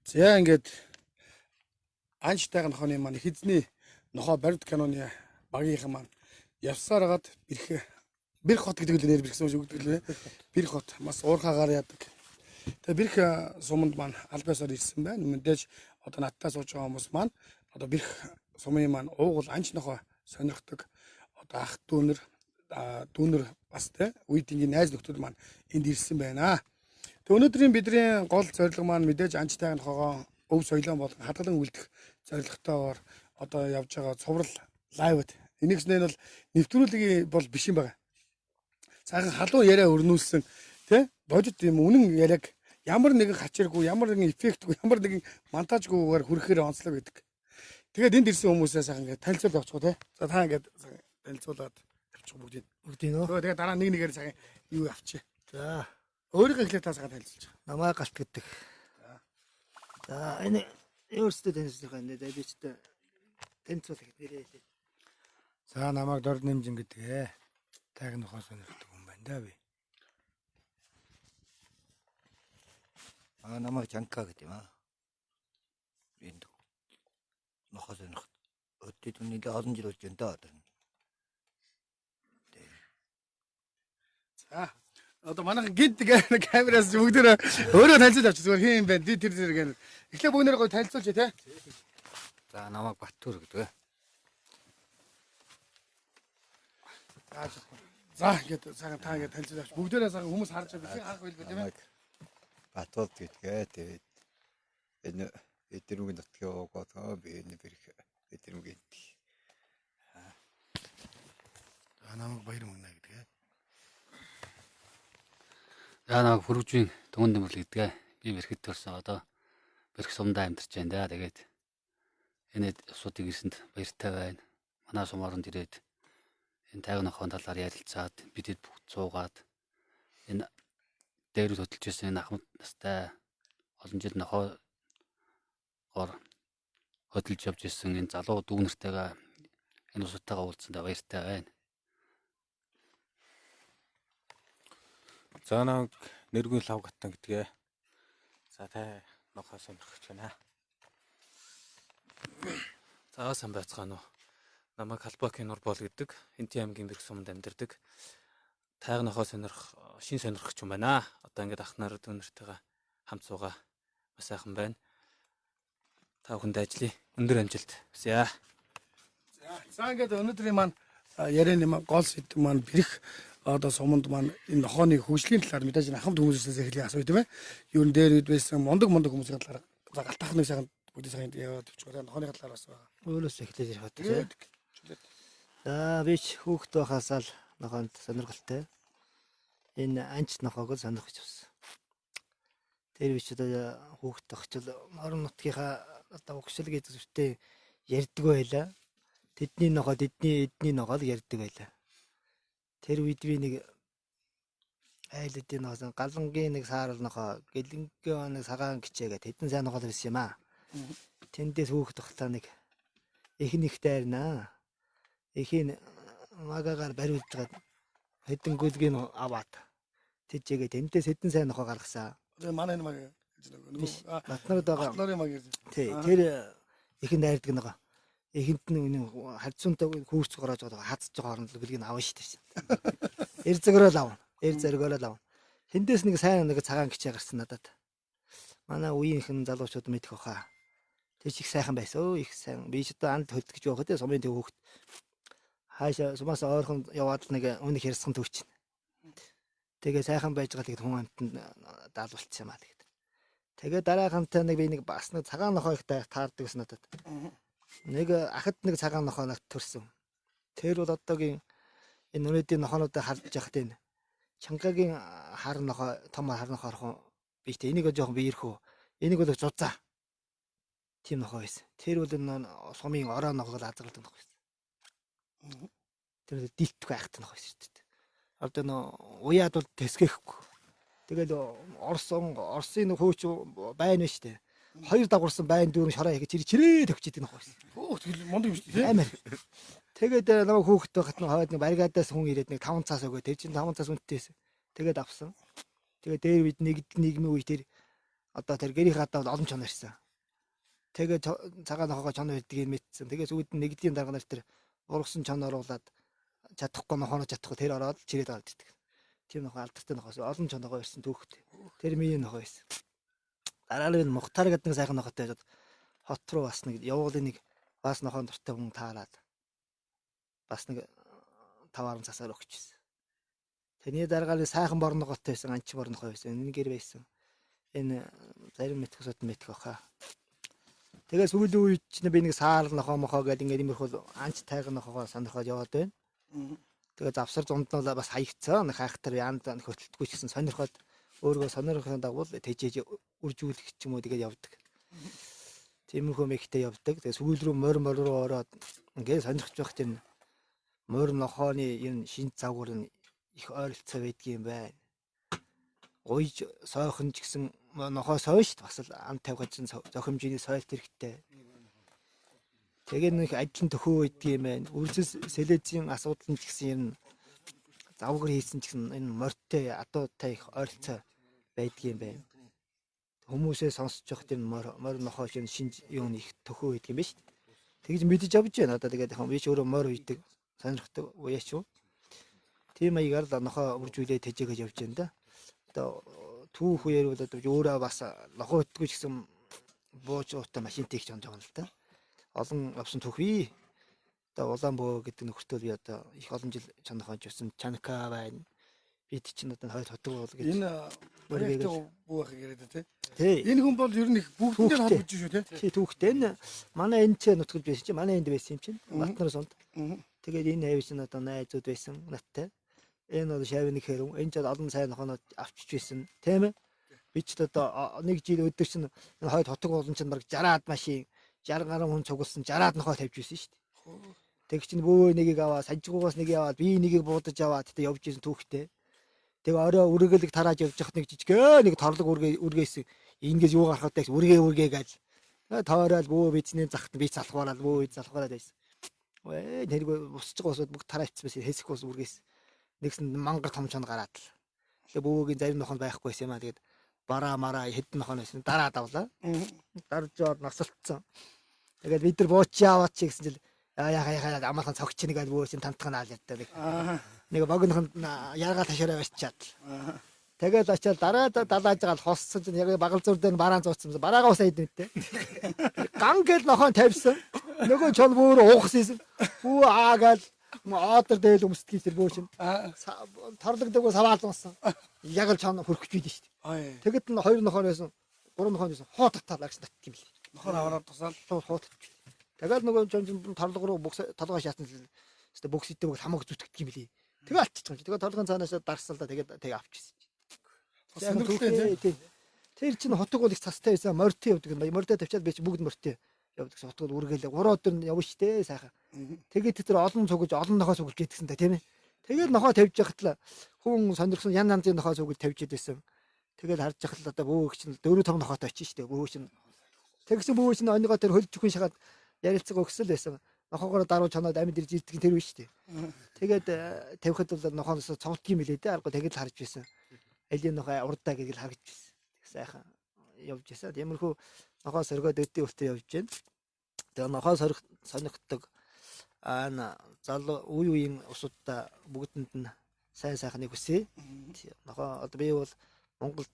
За ингээд Айнштайн нохооны маань эзний нохоо баримт каноны багийнхан маань явсаар хагаад бэрх хот гэдэг л нэр бэрхсэн юм шиг үгдэг лээ. Бэрх хот бас уурхаагаар яадаг. Тэгээ бэрх суманд маань албаасаар ирсэн байна. Мэдээж одоо надтай сууж байгаа хүмүүс маань одоо бэрх сумын маань уугуул анч нохоо сонирхдаг. Одоо ах дүүнер бас тэ үеийнгийн найз нөхдөд маань энд ирсэн байна. Тэгээ өнөөдрийн бидний гол зорилго маань мэдээж анчтай нохоогоо өв соёлоо болон хадгалан үлдэх зорилготойгоор одоо явж байгаа цуврал лайвд. Энийгснээ бол нэвтрүүлэг бол биш юм байна. Сайхан халуун яриа өрнүүлсэн тий бодит юм үнэн яриаг ямар нэгэн хачиргүй, ямар нэгэн эффектгүй, ямар нэгэн монтажгүйгээр хүрэхээр онцлог гэдэг. Тэгээд энд ирсэн хүмүүсээ сайхан ингээд танилцуулж авчихгүй тий. За та ингээд танилцуулаад авчих бүгдийг. Бүгдийг нөө. Тэгээд дараа нэг нэгээр сайхан юу авчи. За. Өөрийнхөө эхлээд та сайхан танилцуулж. Намаа галт гэдэг. За энэ өөрсдөө танилцуулах юм даа би ч танилцуулах нэрээ. За намайг Дорд Нэмжин гэдэг тайг нохоо сонирхдаг хүн байна да би. Намайг Жанка гэдэг юм аа. Энд нохоо сонирх. Өдөрт үнэндээ олон жил болж байна да одоо. За одоо манайхан гид камераас бүгдөө өөрөө танилцуулж авчих зүгээр хин юм бэ тэр гэнэ. Эхлээ бүгнээр гоё танилцуулж тий. За намайг Баттүр гэдэг. За ингээд цагаан та ингээд танилцуулж авчих. Бүгдээрээ цагаан хүмүүс харж байгаа би харах байлгүй тийм ээ. Баттүр гэдгээ тэгээд энэ эдэрүүгийн нутгийн оогоо би энэ бэрх эдэрүүгийн. Намайг Баяр Мөнө гэдэг. За намайг Хүрвжийн Түмэн Дэмбэл гэдэг. Би Бэрхэд төрсөн одоо Бэрх сумдаа амьдарч байна да. Тэгээд энэ усуудыг ирсэнд баяртай байна. Манай сумаарнд ирээд энэ тайг нохоон талаар ярилцаад бидэд бүгд суугаад энэ дээр хөдөлж ирсэн энэ ахмад настай олон жил нохоогоор хөдөлж явж ирсэн энэ залуу дүүнэртэйгээ энэ усуудтайгаа уулзсандаа баяртай байна. За намайг Нэргүн Лав Гатан гэдгээ. За тай нохоо сонирхож байна. За сайн байцгаана уу. Намайг Халбаки Нур бол гэдэг. Хинти аймгийн Бэрх суманд амьдардаг. Тайг нохоо шин сонирхогч юм байна. Одоо ингээд ах нар дүүнэртэйгээ хамт суугаа бас сайхан байна. Та бүхэнд ажлын өндөр амжилт хүсье. За ингээд өнөөдрийн маань ярианы гол сэдв маань бэрх одоо суманд маань энэ нохооны хөгжлийн талаар мэдээж ахмад хүмүүсээс эхлэе асууя тийм ээ. Юу н дээр үед байсан мундаг хүмүүсийн талаар галтаах нэг сайхан бүгд сайхан яваад өчгөө нохооны талаар бас байгаа. Өөрөөсөө эхлэж явах тийм. За би ч хүүхэд байхасаа л нохоонд сонирхолтой. Энэ анч нохоог сонирхож авсан. Тэр би ч одоо хүүхэд багчл орон нутгийнхаа одоо угшил гэдэг зүгтээ ярьдаг байлаа. Тэдний нохоо эдний нохоо л ярьдаг байлаа. Тэр үед би нэг айлдын нохоо галангийн нэг саарл нохоо гэлэнгийн нэг сагаан гिचээгээ тэдэн сайн нохоо байсан юм аа. Тэндээс хүүхэд багтаа нэг эхнийх дайрнаа. Эхийн магагаар бариулж байгаа хэдэн гүлгийн аваад тэжээгээ тэндээс хэдэн сайн нохоо гаргасан. Тэгээ манай энэ маг гэж нөгөө батнарууд байгаа. батнарын маг гэж. Тий, тэр эхэн дайрдаг ногоо. Эхэнд нь хадсуунтай хүүрц гороож байгаа хадсаж байгаа хооронд гүлгийг авна шүү дээ. Эр зөгрөөл авна. Эр зөргөөлөл авна. Тэндээс нэг сайн нэг цагаан гिचээ гарсан надад. Манай үеийнхэн залуучууд мэдэх баха. Тэр их сайхан байсан. Өө их сайн. Би ч одоо анд хөдөлгөж явах гэдэг сумын төв хүүхэд. Хаашаа сумаас ойрхон яваад нэг өнөх ярьсан төвч. Тэгээ сайхан байж байгаа тэгээд хүн амтнд даалуулсан юм аа тэгээд. Тэгээ дараагийнхантай нэг би нэг бас нэг цагаан нохоо их таардаг гэсэн надад. Нэг ахад нэг цагаан нохоо нагт төрсөн. Тэр бол одоогийн энэ өнөөдрийн нохоонуудыг харж яхад энэ чангагийн хар нохоо том хар нохоо орхон би тэ энийг жоохон биерхүү. Энийг бол зузаа. Тим нохоо байсан. Тэр бол энэ сумын ороо нохоо азгалдаг нохоо байсан. Тэр дилтгүй айхтан нохоо байсан шүү дээ. Одоо нөө уяад бол тэсгэхгүй. Тэгэл Оросын хөөч байна шүү дээ. Хоёр дагуулсан байн дүүрэн шороо хийж чирээ төгчдөг нөх байсан. Хөөх тэгэл мундаг юм шүү дээ. Амар. Тэгээд намайг хүүхэд байхад нь хойд нэг баригадаас хүн ирээд нэг 5 цаас өгөө. Тэр чинь 5 цаас үнэтэйсэн. Тэгээд авсан. Тэгээд дээр үед нийгмийн үе тэр Одоо тэр гэрийн хатаа олон чон ирсэн. Тэгээ цагаан нохоо чон байдгийг мэдсэн. Тэгээ сүйд нь нэгдлийн дарга нар тэр ургасан чон оруулаад чадахгүй нохооно чадахгүй тэр ороод чирээд гараад ирдэг. Тийм нохоо алдартай нохоос олон чон нохоо ирсэн түүхтэй. Тэр миний нохоо ирсэн. Дараа нь Мухтар гэдэг нэг сайхан нохоотой яжод хот руу бас нэг явуулын нэг бас нохоон дуртай хүн таарад. Бас нэг 5 цагаар өгчихсэн. Тэний даргааны сайхан борн нохоотой байсан, анч борн нохоо байсан. Энэ гэр байсан. Энэ зарим мэдхсэд мэдэх баха. Тэгээ сүүлийн үед чинь би нэг саар нохоо мохоо гэдэг ингээд имерхүүл анч тайган нохоогоо сонирхоод яваад байна. Тэгээ завсар зунднаа бас хаягцсан. Хайхтар яанд хөтөлтгүй ч гэсэн сонирхоод өөргөө сонирхохын дагуу тэжээж үржүүлэх ч юм уу тэгээд явдаг. Тиймэрхүү мэгтэй явдаг. Тэгээ сүүл рүү морь руу ороод ингээд сонирхож байх тийм морь нохооны энэ шин загвар нь их ойролцоо байдгийн байна. Гуйж сойхон ч гэсэн нохоо сой шүү дээ. Бас л ам тавьгаад чинь зохимжийн сойлт хэрэгтэй. Тэгээ нэг ажлын төхөө байдгийн байна. Үржил сэлэзийн асуудал нь ч гэсэн юм завгар хийсэн ч гэсэн энэ морьтой адуутай их ойролцоо байдгийн байна. Хүмүүсээ сонсож явах тийм морь нохоо шин юм их төхөө байдгийн байна шүү дээ. Тэгж мэдэж авч байна. Одоо тэгээд би ч өөрөө морь үйдэг сонирхдаг уяач юу. Тийм маягаар л нохоо үржүүлээ тэжээгэж явж байна да. Одоо түүх үеэр бол одоо өөрөө бас нохоо өгдөггүй ч гэсэн бууж уутай машинтай их жон л да. Олон авсан түүх бий. Одоо Улаанбөө гэдэг нөхөртөө би одоо их олон жил чанахаж явсан Чанка байна. Бид чинь одоо хойд хотог бол гэж. Энэ проектыг бүү ах яриад тий. Энэ хүн бол ер нь их бүгдээр холбож шүү те. Тий түүхтэй энэ манай энэ ч нутгад байсан чинь манай энд байсан юм чинь. Батнар сонд. Тэгээд энэ хайв чинь одоо найзууд байсан надтай. Энэ бол шавны хэрэг. Энэ ч олон сайн нохонод авчиж байсан. Тийм ээ. Би ч одоо нэг жил өдөр чинь энэ хойд хотог болон чинь баг 60-аад машин 60 гаруй хүн цугласан 60-аад нохоо тавьж байсан шүү дээ. Тэг чинь бөө нэгийг аваад санжигуугаас нэг яваад би нэгийг буудаж аваад тэгтээ явж исэн түүхтэй. Тэг орой үргэлэг тарааж явж хат нэг жижигээ нэг торлог үргээсэн. Ингээс юу гарахад гэж үргээ гал. Тоорол бөө бидний захт би залхуураад бөө залхуураад байсан. Ой тэргүй бусчих усууд бүгд тараачсан хэсэх ус үргээсэн. Нэгсэн мангар том чон гараад л. Тэгээ бөөгийн зарим нохонд байхгүй байсан юм аа. Тэгээд бараа мараа хэдэн нохоо байсан. Дараа давлаа. Дарж жоод насалтсан. Тэгээд бид нар бууч яваад чи гэсэн чил яхаа амархан цогч нэг аль бөөсөн тамтган аал яддаг. Нэг богинохонд яргаа ташаараа барьчаад. Тэгээд очиад дараа далааж байгаа хоссон чинь яг багал зур дээр бараан зууцсан. Бараагаа усаа идэн үтэ. Ган гэл нохоо тавьсан. Нөгөө чон бүр уухсан. Хүү аагаал Аадар дээл өмсдөг тэр бөөч нь. Торлогдогоо саваал унсан. Яг л чон хөрөх гэж шүү дээ. Тэгэд нь 2 нохоо байсан. 3 нохоо байсан. Хоотагтаа лагс татдаг юм бэл. Нохоо аваад тусаал хоотогч. Тэгээд нөгөө чон торлог руу толгой шаасан л өстө бокс идэв хамаг зүтгэдэг юм бэлээ. Тэгээ алччих юм. Тэгээд торлогын цаанаас дарсан л да тэгээд авчихсан. Тэр чинь хотог бол их цастай байсан. Морьтой явдаг. Морьтой тавьчаад би чи бүгд морьтой явдаг. Хотгол үргэлээ 3 өдөр явна штэ сайхан. Тэгээд тэр олон цугж олон нохоо цуглж гэдгсэн та тийм ээ. Тэгээд нохоо тавьж яхад л хүн сонирхсон ян янзын нохоо цуглж тавьж идсэн. Тэгээд харж яхад л одоо бөөх чинь 4-5 нохоотой очиж штэ бөөх чинь. Тэгсэн бөөх чинь онёгоо тэр хөлж хүн шахаад ярилцаг өгсөл байсан. Нохоогоор даруй чанаад амьд ирж идэх тэр биш штэ. Тэгээд тавихад бол нохооноос цогтг юм билээ дээ. Арга тэгээд л харж байсан. Алийн нохоо урдаа гэж л харж байсан. Сайхан явж байсан. Тиймэрхүү нохоо сөргөөд өдөө өвтө явж байна. Тэгээ нохоо сонирхдаг залуу үеийн усуудаа бүгдэнд нь сайн сайхныг хүсье. Нохоо одоо би бол Монголд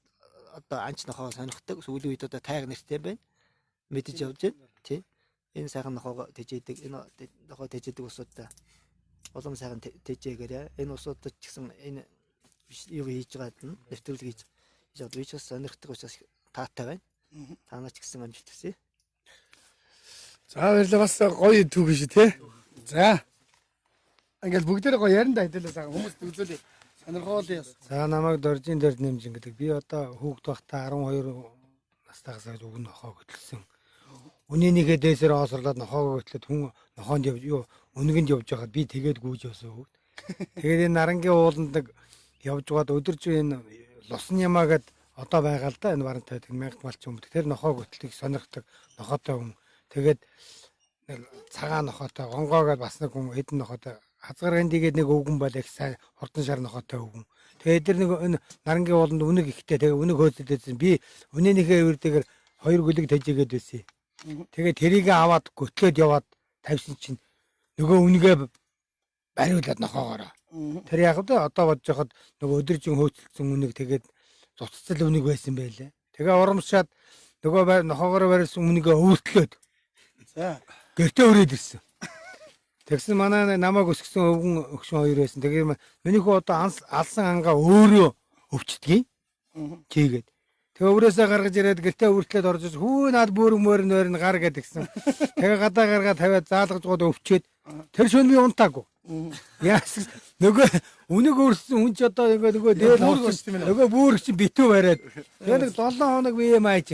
одоо анч нохоо сонирхдаг. Сүүлийн үед одоо тайг нэртэй байна. Мэдэж явж байна. Тий. Энэ сайхан нохоо тэжээдэг. Энэ нохоо тэжээдэг усуудаа улам сайхан тэжээгээрээ. Энэ усуудад ч гэсэн энэ юу хийж байгаад нь нэвтрүүлэг хийж яваад би ч бас сонирхдаг учраас таатай байна. Танаа ч гэсэн амжилт хүсье. За баярлалаа бас гоё түүх шүү те. За. Ингээл бүгдээрээ гоё ярина да хэдэлээ саа хүмүүст үзүүлээ. Сонирхол яс. За намайг доржийн дээр нэмжин гэдэг. Би одоо хүүхд байхдаа 12 настайгаас үг нохоо хөтлсөн. Үний нэгэ дээсээр оосрлоод нохоогоо хөтлөд хүн нохоонд юу үнгэнд явж байхад би тэгээд гүйж явсан хүүхд. Тэгээд энэ нарангийн ууланд нэг явж байгаад өдөрж энэ лусан ямаа гэд одоо байгаа л да энэ барантай 1000 малч юм. Тэр нохоог хөтлөхийг сонирхдаг нохоотой хүн. Тэгээд цагаан нохоотой гонгоо гэд бас нэг хүн хэдэн нохоотой хазгаргийн дигээд нэг өвгөн бол их сайн хурдан шар нохоотой өвгөн. Тэгээ эдгээр нэг энэ нарангийн ууланд үнэг ихтэй тэгээ үнэг хөөцөлдөөсөн. Би үнэнийхээ үрдэгээр 2 гүлэг тэжээгээд байсан. Тэгээ тэрийг аваад göтлөөд яваад тавьсан чинь нөгөө үнэгээ бариулаад нохоогоороо. Тэр яг одоо бодож хахад нөгөө өдөржин хөөцөлдсөн үнэг тэгээд цуццал үнэг байсан байлээ. Тэгээ урамшаад нөгөө нохоогоороо бариулсан үнэгээ өвөртлөөд. За. Гэртээ өрөөд ирсэн. Тэгсэн манай намайг өсгсөн өвгөн өгшин хоёр байсан. Тэгээ миний хүү одоо алсан ангаа өөрөө өвчтгий. Чийгээд. Тэгээ өврөөсөө гаргаж ирээд гэртээ өвөртлөөд орж иж хүү над бүрэн мөрн гар гэдгсэн. Тэгээ гадаа гаргаа тавиад заалгаж гоод өвчөөд тэр шөнө би унтаагүй. Яас нөгөө үнэг өөрсөн хүн ч одоо ингээ нөгөө дээд нөгөө бүрг чи битүү бариад. Тэгээ нэг 7 хоног бие мааж.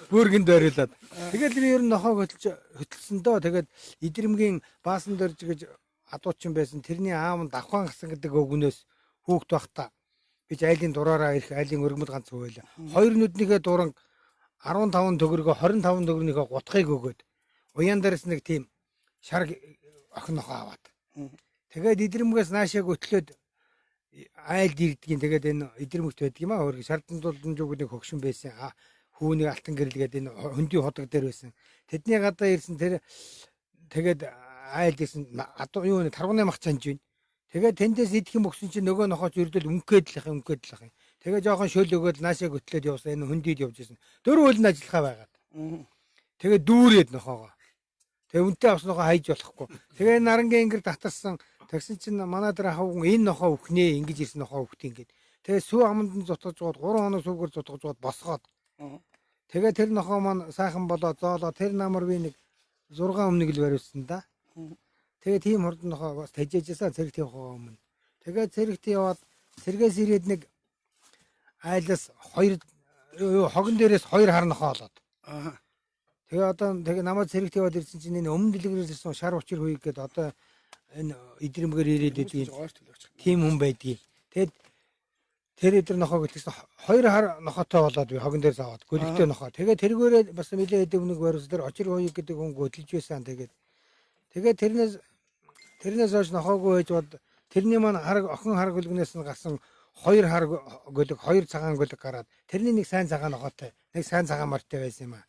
Бүргэнд бариулаад. Тэгэл би ер нь нохоо хөтлсөн доо. Тэгээд идрэмгийн баасан дөрж гэж адуучин байсан. Тэрний аав нь давхаан гасан гэдэг өгнөөс хүүхд байхдаа би айлын дураараа ирэх айлын өргөмөд ганц хөвөөлөө. Хоёр нүднийхээ дуран 15 төгрөгөө 25 төгрөнийхөө гутхыг өгөөд уян дээрс нэг тийм шар охин нохоо аваад. Тэгээд идрэмгээс наашаа göтлөөд айлд ирдгийн тэгээд энэ идрэмгт байдаг юм аа. Өөр шардан дулдан зүгний хөгшин байсан. Хүүний алтан гэрэлгээд энэ хөндий ходог дээр байсан. Тэдний гадаа ирсэн тэр тэгээд айлд ирсэн юу нэ таргууны мах чанж байна. Тэгээд тэндээс идэх юм өгсөн чинь нөгөө нохооч өрдөл өнгөд л ах юм. Тэгээд жоохон шөл өгөөд наашаа göтлөөд явсан. Энэ хөндийд явж ирсэн. Дөрөв үл нь ажиллахаа байгаад. Тэгээд дүүрээд нохоогоо. Тэгээ үнтэй авснохоо хайж болохгүй. Тэгээ нарангийн ингэр татарсан. Тэгсэн чинь манай дээр хав энэ нохоо өхнээ ингэж ирсэн нохоо өхт ингээд. Тэгээ сүү аманд нь зутгаж гоод 3 хоног сүүгээр зутгаж гоод босгоод. Тэгээ тэр нохоо маань сайхан болоо зоолоо тэр намар би нэг 6 өмнөг л бариулсан да. Тэгээ тийм хурдан нохоо бас тажижсэн цэрэгт явах өмнө. Тэгээ цэрэгт яваад цэргээс ирээд нэг айлаас 2 хогон дээрээс 2 хар нохоо олоод. Тэгээ одоо тэгээ намайг цэрэгт яваад ирсэн чинь энэ өмнө дэлгэрээс ирсэн шар учир хүйг гээд одоо энэ идрэмгээр ирээд идэг тийм хүн байдгийг. Тэгээд тэр эдэр нохоо гэлсэн 2 хар нохоотой болоод би хогон дээрээс аваад гөлөгтэй нохоо. Тэгээ тэргээрээ бас нэлээд эдэг өмнөг барьсан тэр очир хүйг гэдэг хүн хөдөлж байсан. Тэгээд тэрнээс хойш нохоогүй байж бод тэрний маань охин хар гөлгнээс нь гарсан 2 хар гөлөг 2 цагаан гөлөг гараад тэрний нэг сайн цагаан нохоотой нэг сайн цагаан мартай байсан юм аа.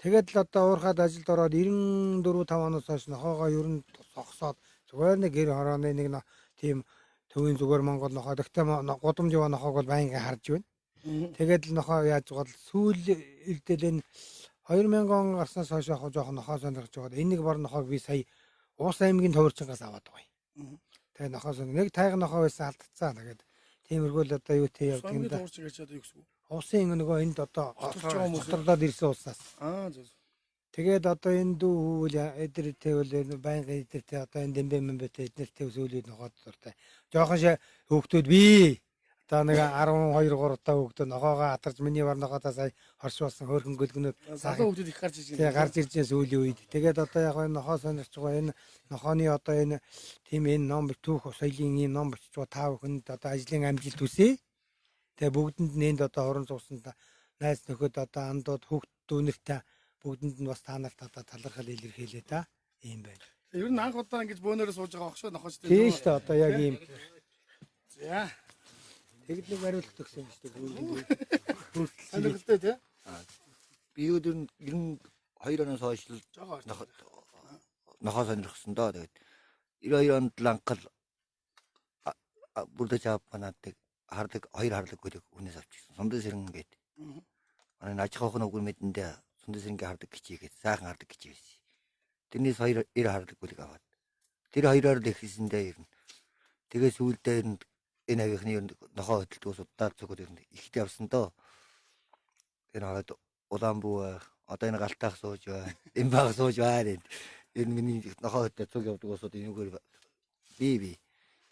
Тэгээд л одоо уурхаад ажилд ороод 94 5 оноос хойш нохоогоо ер нь согсоод зүгээр нэг гэр хорооны нэг тийм төвийн зүгээр Монгол нохоо гэхдээ гудамж яваа нохоог бол байнга харж байна. Тэгээд л нохоо яаж гол сүүл элдэл энэ 2000 он гарснаас хойш яг жоохон нохоо сонирхож байгаа. Энэ нэг бар нохоог би сая Уус аймгийн төвөрчнгаас аваад байгаа. Тэгээд нохоо нэг тайган нохоо байсан алдцсан. Тэгээд тиймэрхүү л одоо юу тий явдаг юм да. Төвөрч гэж одоо юу гэсэн үг? Усын нөгөө энд одоо готорлоод ирсэн улсаас. Зөв. Тэгээд одоо энэ дүүл эдэртэй бол байнга эдэртэй одоо энэ дэмбэ мэмбэтэй эднэртэй сүүлүүд нохоод дуртай. Жохон хөөхтүүд би одоо нэг 12 3 та хөөхтөө нохоогоо атарч миний бар нохоотаа сая хорш болсон хөөрхөн гөлгөнөд залуу хөөхтүүд их гарч ирж байна. Гарч ирж байгаа сүүлийн үед. Тэгээд одоо яг энэ нохоо сонирч байгаа энэ нохооны одоо энэ тийм энэ ном түүх соёлын энэ ном бичиж байгаа та бүхэнд одоо ажлын амжилт хүсье. Тэгээ бүгдэнд нэнд одоо хорон цугсанд найз нөхөд одоо андууд хүүхд дүүнэртэй бүгдэнд нь бас та нарт одоо талархал илэрхийлээ та. Ийм байна. Ер нь анх удаа ингэж бөөнөрөө сууж байгаа ах шүү нохооч дээ. Тийм шүү дээ одоо яг ийм. За. Тэгэд нэг бариулт өгсөн юм шүү дээ. Сонирхолтой тий. Би ер нь 2 оноос хойш л нохоо сонирхсон доо. Тэгээд 92 онд л анхал бүрдэж аваанаадыг хардаг 2 харлаг гөлөг үнээс авчихсан. Сундан сэрэн гээд. Манай аж ахуйн өгөр мэдэндээ сундан сэрэнгээ хардаг гिचийгээд сайхан хардаг гिचий байсан. Тэрнээс 2 харлаг гөлөг аваад. Тэр 2-оор л ихсэндээ ер нь. Тэгээ сүүлдээ ер нь энэ авийнхны ер нь нохоо хөдөлтөөс удаа зөвхөн ер нь ихтэй явсан доо. Тэр хаад Улаанбуу одоо энэ галтаах сууж байна. Энэ баг сууж байна. Энэ миний нохоо хөдөлтөө цуг явдаг усууд энэгээр би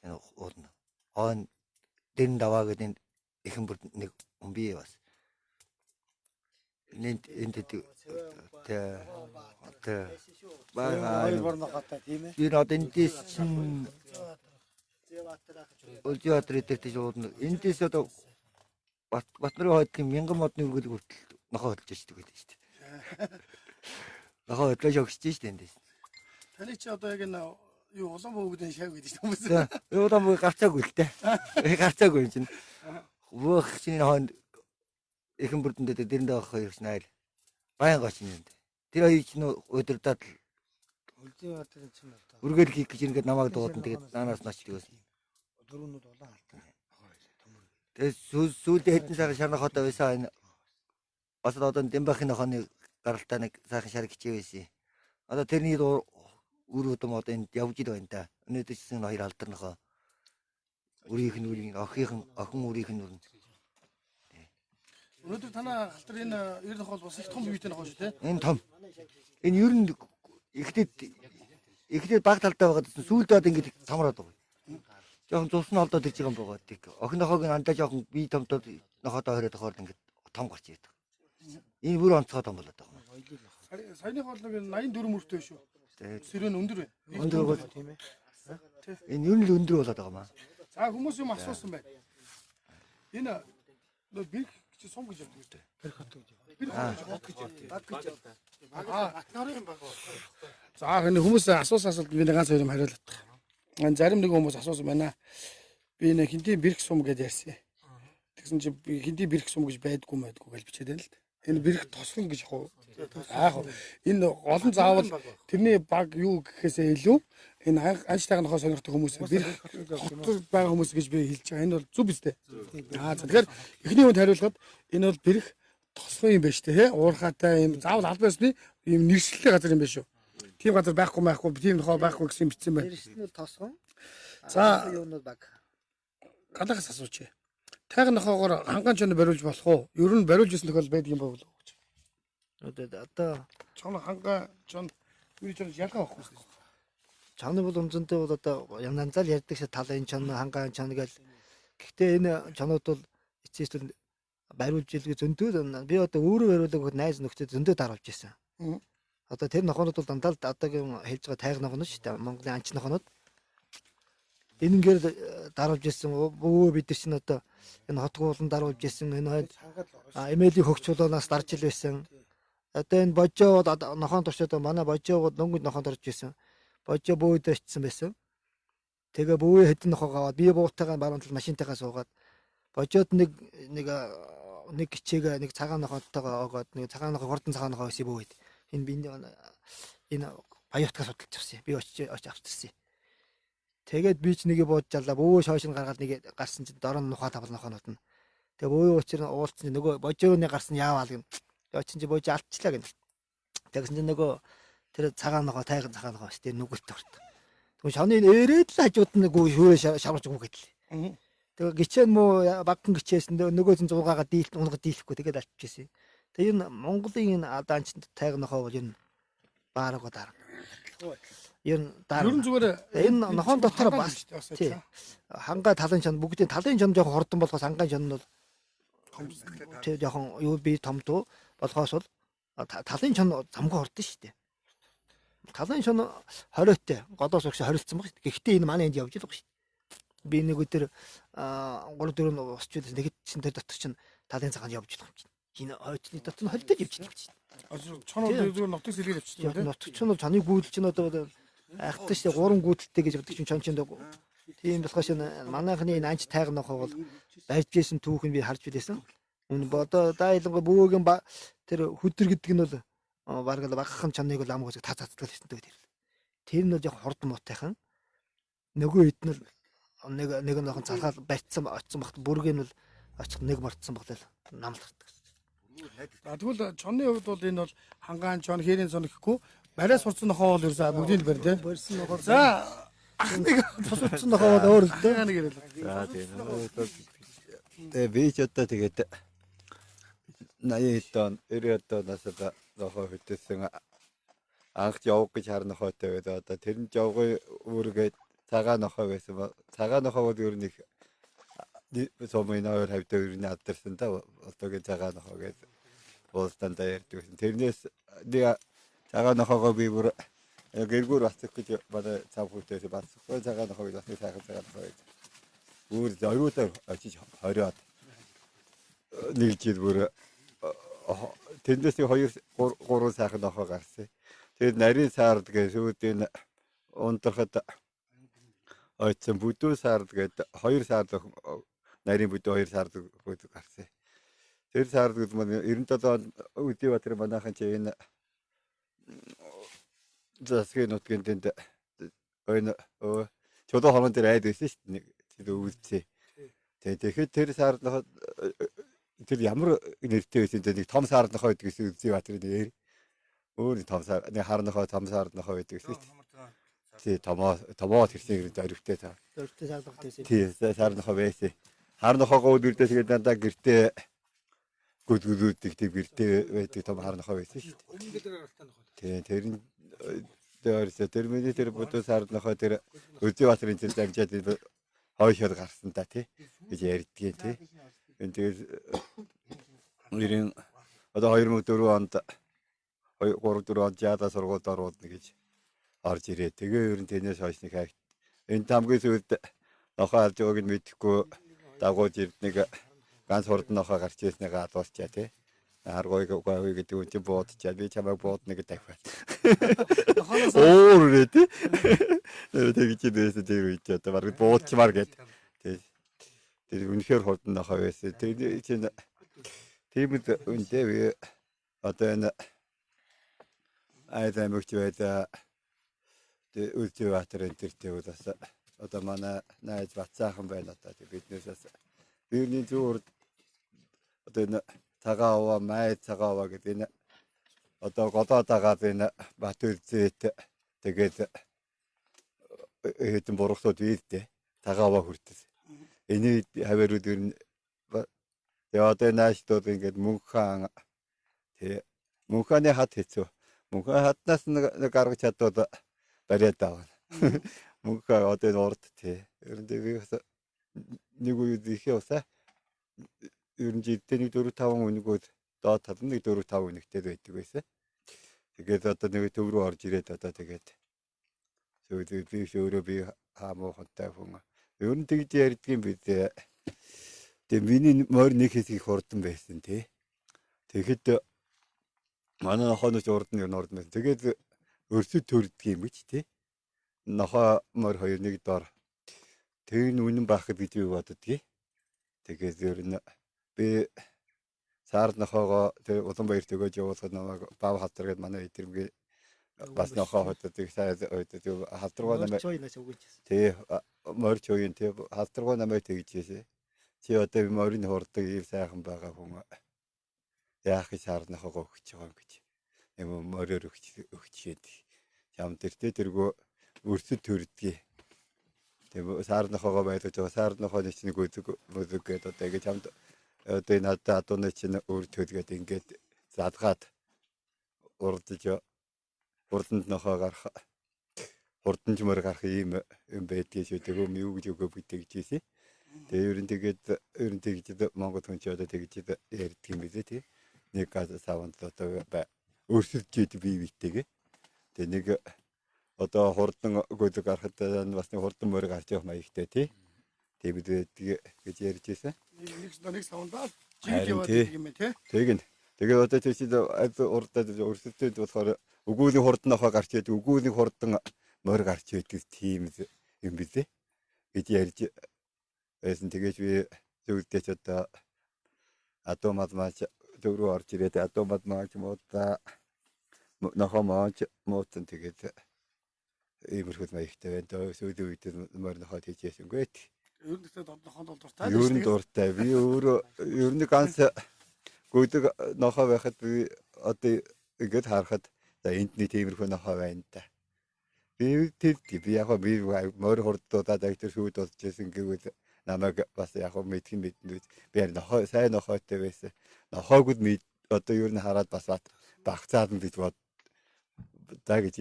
энэ уудна. Он дэн даваа гэдэг ихэн бүр нэг хүн бие бас. Энд тэ баа Хоёр нохоотой тийм ээ. энэ одоо эндээс чинь Улжиатэр дээр шууд эндээс одоо Батнарын хойдлын 1000 модны үргэлэг хүртэл нохоо хөдөлж яждаг гэдэг шүү дээ. Нохоо хөдлөж өгч шүү дээ эндээс. Таны чи одоо яг энэ Юу улаан бөөгдөн шав гэдэг чинь хүмүүс. Юу удаа муу гарцаагүй л дээ. Гарцаагүй юм чинь. Өөх чинь хоонд ихэн бүрдэндээ дэрэндээ авах хоёр чинь айл. Баян гоч юм. Тэр хоёр чинь өдөрдөөд Үлзий бадрын чинь одоо үргээл хийх гэж ингээд намайг дуудан тэгээд наанаас наачдаг. дөрөвнүүд улаан алтан. Тэгээд сүүлдээ хэдэн сайхан шарнах одоо байсан. Бас одоо Дэмбахын нохооны гаралтай нэг сайхан шар гिचээ байсан. Одоо тэрний үр удам одоо энд явж ид байна да. Өнөөдөр чинь хоёр алдарнахоо үрийнх нь үрийн охин үрийнх нь үрэн. Өнөөдөр танаа халтар энэ ер нь бол бас их том биетэй нохоо шүү те. Энэ том. Энэ ер нь эхлээд баг талдаа байгаад сүүлдээ одоо ингэж тамраад байгаа. Жохон цус нь олдоод ирж байгаа юм байгаа. Тийг охин нохоог нь андаа жохон бие томдоод нохоодоо хороод хахаар ингэж том гарч ирээд байгаа. Энэ бүр онцгой том болоод байгаа. Саяных бол нэг 84 мөртөө шүү. Сэрэн өндөр байна. Өндөр бол тийм ээ. Энэ ер нь л өндөр болоод байгаа маа. За хүмүүс юм асуусан байна. Энэ нөө бэрх чи сум гэж явдаг үү? Бэрх хот гэж. Баг гэж. Нарын баг. За энэ хүмүүс асуусан асуулт би ганц хоёр юм хариулах. Зарим нэг хүмүүс асуусан байна. Би нэг хинтийн бэрх сум гэдээ ярьсан. Тэгсэн чи би хинтийн бэрх сум гэж байдгүй гэж бичээд байна л да. Энэ бэрх тосгон гэж яг энэ олон заавал тэрний баг юу гэхээсээ илүү энэ анч тагнахаа сонирхдаг хүмүүс бэрх байгаа хүмүүс гэж би хэлж байгаа. Энэ бол зүг биз дээ. За тэгэхээр эхний хүнд хариулахад энэ бол бэрх тосгон юм байна шүү дээ. Уурхаатай юм заавал аль байсны юм нэршилтэй газар юм байна шүү. Тийм газар байхгүй тийм нохоо байхгүй гэсэн бичсэн байна. Нэршил тосгон. За Юунууд баг. галахаас асууч. Тайган нохоогоор ханган чоно бариулж болох уу? Ер нь бариулж исэн тохиол байдаг юм болов уу? Одоо Чон ханган чон юу ч ялгаа байхгүй. чоны бол өмзөнтэй бол одоо янзал ярьдаг шиг талын чон, хангаан чон гэл. Гэхдээ энэ чонууд бол эцээсэл бариулж илгээ зөндөө би одоо өөрөө бариулаг найз нөхдөд зөндөө даруулж ирсэн. Одоо тэр нохонууд бол дандаа л одоогийн хэлж байгаа тайг нохонууд шүү дээ. Монголын анч нохонууд. Энэ ингээр даруулж ирсэн. Өө бид нар чинь одоо энэ хотгуулан даруулж ирсэн. Энэ хойд эмээлийн хөгч чулуунаас дарж ил байсан. Одоо энэ божоо нохоонд орчод манай божоо дөнгөд нохоонд орж ирсэн. Божоо бөөд очсон байсан. Тэгээ бөөе хэдэн нохоо аваад бие буутайгаа баруун тал машинтайгаа суугаад божоод нэг гिचээгээ нэг цагаан нохоотойгоо огоод нэг цагаан нохоо хурдан цагаан нохоо өсөй бөөд. Энэ баяутгаа судалж авсан. Би очиж авчихсан. Тэгээд би ч нэгэ бууж жаллаа. Бөө шоошин гаргаад нэг гарсан чинь дорн нухаа тавлах нохоонууд нь. Тэгээ бөө учир нь уулцсан нөгөө божооны гарсан яавал гэн. Очин чи бож алдчихлаа гэн. Тэгсэн чинь нөгөө тэр цагаан нохоо тайган цагаан нохоо штэ нүгэлт орт. Тэгвэл шоны ээрээд л хажууд нь нөгөө шүүрээ шаварч өгөх гэтэл. Тэгээ гिचэн муу багхан гिचээсэн нөгөө зэн 6-гаа дийлт унга дийлэхгүй тэгээд алччихсэн. Тэгээ энэ Монголын энэ адаанч тайган нохоо бол энэ баарга дараа. Ер нь зүгээр энэ нохоон дотор бас тий хангаа талын чон бүгдийн талын чон жоохон хордон болохоос хангаан чон нь бол тий жоохон юу би томдуу болохоос бол талын чон замгүй хордон шүү дээ. Талын чон 20-тэй годоос өгш хорилцсон баг шүү дээ. Гэхдээ энэ манай энд явж л байгаа шүү дээ. Би нэг өдөр 3-4 усч байсан. Тэгэхэд чин тэр дотор чин талын цагаанд явж байгаа юм чинь. Энэ хойцны дотор нь холдож явж байгаа шүү дээ. Чонод зүгээр нутаг сэлгээр авчихсан тийм. Нутаг ч нь бол чоныг гүйдэл чинь одоо айхтаж штэ 3 гүйдэлтэй гэж боддог чинь чон чинь тийм болохоос манайхны энэ анч тайган нохоо бол барьж байсан түүхэн би харж байсан. Үн бодоо дайлангаа бөөгийн тэр хөдөр гэдэг нь бол бараг л багхан чоныг л амгууж тацаацдаг гэсэн дээ. Тэр нь бол яг хурд муутайхан. Нөгөө хэд нь нэг нохон залгаал барьцсан очсон багт бүрг нь бол очих нэг мартсан багтал намлардаг. Тэгвэл чонны хувьд бол энэ бол хангаан чон хэрийн сон гэхгүй бариа сурцсан нохоо бол ерөөсөө бүгдийг л барь тийм. Барьсан нохоо. За нэг тусалсан нохоо бол өөр л дээ. нэг ярил. За тэгээ би ч одоо тэгээд 80 дон 90 донаас одоо нохоо хөтөсөн анх явах гэж хар нохоотой байдаг. Одоо тэр нь явгын үүргээд цагаан нохоо байсан ба цагаан нохоо бол ер нь их сомын өөр хавьтай ер нь алдарсан та одоогийн цагаан нохоо гэдэг уулстандаа ярьдаг. Тэрнээс нэг цагаан нохоогоо би бүр гэргүүр бацах гэж манай цав хүүхдээс бацсан. Цагаан нохоо гэж бас сайхан цагаан нохоо гэж. Бүр зориулаар очиж хориод нэг жил бүр тэндээс 2-3 сайхан нохоо гарсан. Тэгээд нарийн саард гэж үүдийн ундрахад ойцсон бүдүү сард гээд 2 сард нарийн бүдүү 2 сард бүдүү гарсан. Тэр сард гэдэг маань 97 онд Өдийбаатар манайхан чи энэ засгийн нутгийн тэнд энэ чулуу хорон дээр айд байсан шүү дээ. Тэр өвөлцөө. Тэгэхээр тэр сард тэр ямар нэртэй байсан те нэг том сард нохоо гэдэг гэсэн Өдийбаатарын нэр. Өөр том сар нэг харнохоо том сард нохоо гэдэг шүү дээ. Тий томоо тэрсэн хэрэг зоригтой цаа. Зоригтой саалгах гэсэн. Тий сард нохоо байсан. Харнохоогоо үрдээ тэгээд дандаа гэртээ гүдгүдүүдийг тэг гэртээ байдаг том харнохоо байсан шүү дээ. Тий тэр миний тэр бүдүү сард нохоо тэр Өдийбаатарын тэр дамжаад хойшоод гарсан та тий гэж ярьдгийн тий. Энэ тэгээд одоо 2004 онд 3-4 онд жаада сургуульд оруулна гэж орж ирээ. Тэгээ ер нь тэнэс хойш нэг хайх. Энэ хамгийн сүүлд нохоо алж байгааг нь мэдэхгүй дагуулж ирд нэг ганц хурдан нохоо гарч ирснийгаа дуусчаа тий. Аргой гэдэг үн чинь буудчаа би чамайг буудна гэж дахиад. Өөр тий. Тэгж идээс тэр үеч одоо баг буудчмаар гэд. Тэр үнэхээр хурдан нохоо байсан. Тэр чинь тиймд үнтэй би одоо энэ айдаа мөгч байда Өдийбаатар энэ төртэй бол бас одоо манай найз Бацаахан байна одоо биднээс бас биений зүгээр одоо энэ цагаан аваа май цагаан аваа гэдэг энэ одоо голоо дагаад энэ Батүрзэт тэгээд хэдэн бургасууд ийдтэй цагаан аваа хүртэл энийг хаваарууд ер нь тэгээ одоо наашдууд ингээд мөнхөн тэгээ мөнхөний хат хэцүү мөнхөн хатнаас нэг гаргаж чадвал бариад авна. Мөнхөө одоо энэ урд тий. Ер нь би бас нэг үед ихээ усаа ер нь жилдээ нэг 4-5 үнэгүүд доод тал нэг 4-5 үнэгтэй байдаг байсан. Тэгээд одоо нэг төв рүү орж ирээд одоо тэгээд сүйдээ би өөрөө би хаамуухантай хүн. Ер нь тэгж ярьдгийн бид тэгээ миний морь нэг хэсэг их урдан байсан тий. Тэгэхэд манай нохооноос урд нь урд байсан. Тэгээд өрсөд төрдөг юм гэж тий. Нохоо морь хоёр нэг дор. Тэр нь үнэн байх гэж би боддгийг. Тэгээд ер нь би сард нохоогоо тэр Улаанбаатар төгөөж явуулахад намайг бав халтар гээд манай эдэрмгийн бас нохоо хотод их сайн халтргоо намайг тий морь чойн тий халтргоо намайг тэгжээсэ. Чи одоо морийн хурдаг ийм сайхан байгаа хүн яах гэж сард нохоогоо өгч байгаа юм гэж. Юм морьор өгчээд чам тэргөө өрсөд төрдгийг. Тэгээ сард нохоогоо байлгаж байгаа сард нохооны чинь өдөг гэдэг одоо ингэ чамд одоо энэ адууны чинь өөр төлгээд ингээд задгаад урдж хурданд нохоо гарах хурданч мөр гарах юм байдгийг шүү дээ юм юу гэж өгөө битгэжсэн. Тэгээ ер нь тэгж Монгол хүн ч одоо тэгж ярьдаг юм билээ тий. Нэг газ савнд одоо өрсөлдөж бие битэйгээ. Тэгээ нэг одоо хурдан гөлөг гарахад бас нэг хурдан мөр гарч явах маягтай тий. Тэгээ бид гэж ярьж байсан. Нэг савндаа жиг яваад юм тий. Тэгээ одоо тийшээ урдад өрсөлдөж болохоор өгөөний хурдан нохоо гарч идэг өгөөний хурдан мөр гарч идэг тийм юм билээ. Гэж ярьж байсан. Тэгээж би зөвлөдөөч одоо адуумад маач дөрөв орж ирээд адуумад маач муудаа нохоо маач муутан тэгээд иймэрхүү маягтай байна. Сүүлийн үед мөр нохоо хийжээсэнгүй. Ер нь тэгээд нохоонд бол дуртай. Ер нь дуртай. Би өөрөө ер нь ганц гүйдэг нохоо байхад би одоо ингэж харахад за энд нэг тиймэрхүү нохоо байна та. Би яг мөр хурдуудаад яг тэр шүүд болж байсан гэвэл намайг бас яг мэдхийн мэднэ. Би нохоо сайн нохоотой байсан. Нохоог нь одоо ер нь хараад бас багцаад нь гэж боддоо гэж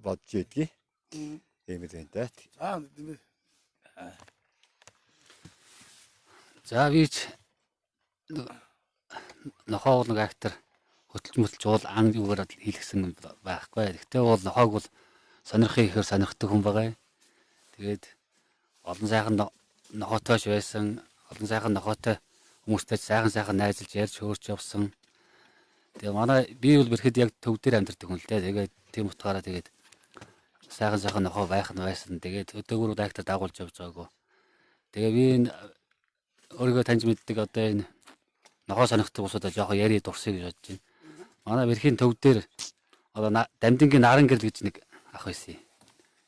бодж идэгий. Тийм л энэ. За вич нохоо нэг актер хөтөлж мөтөлж уул ан юугаар хийлгсэн байхгүй. Гэхдээ бол нохоог бол сонирхыг ихээр сонирхдаг хүн байгаа. Тэгээд олон сайхан нохотойш байсан, олон сайхан нохотой хүмүүстэй сайхан найзалж ярьж хөөрч явсан. Тэгээ манай би бол бэрхэд яг төв дээр амьдардаг хүн л дээ. Тэгээд тийм утгаараа тэгээд сайхан нохоо байх нь байсан. Тэгээд өдөөгөр дайгта дагуулж явж байгаагүй. Тэгээ би энэ өөрийгөө таньж мэддэг одоо энэ нохоо сонирхдаг усудаа жоохон яри дурсыг гэж бодож байна. Манай бэрхийн төв дээр одоо дамдингийн наран гэрэл гэж нэг ах байсан.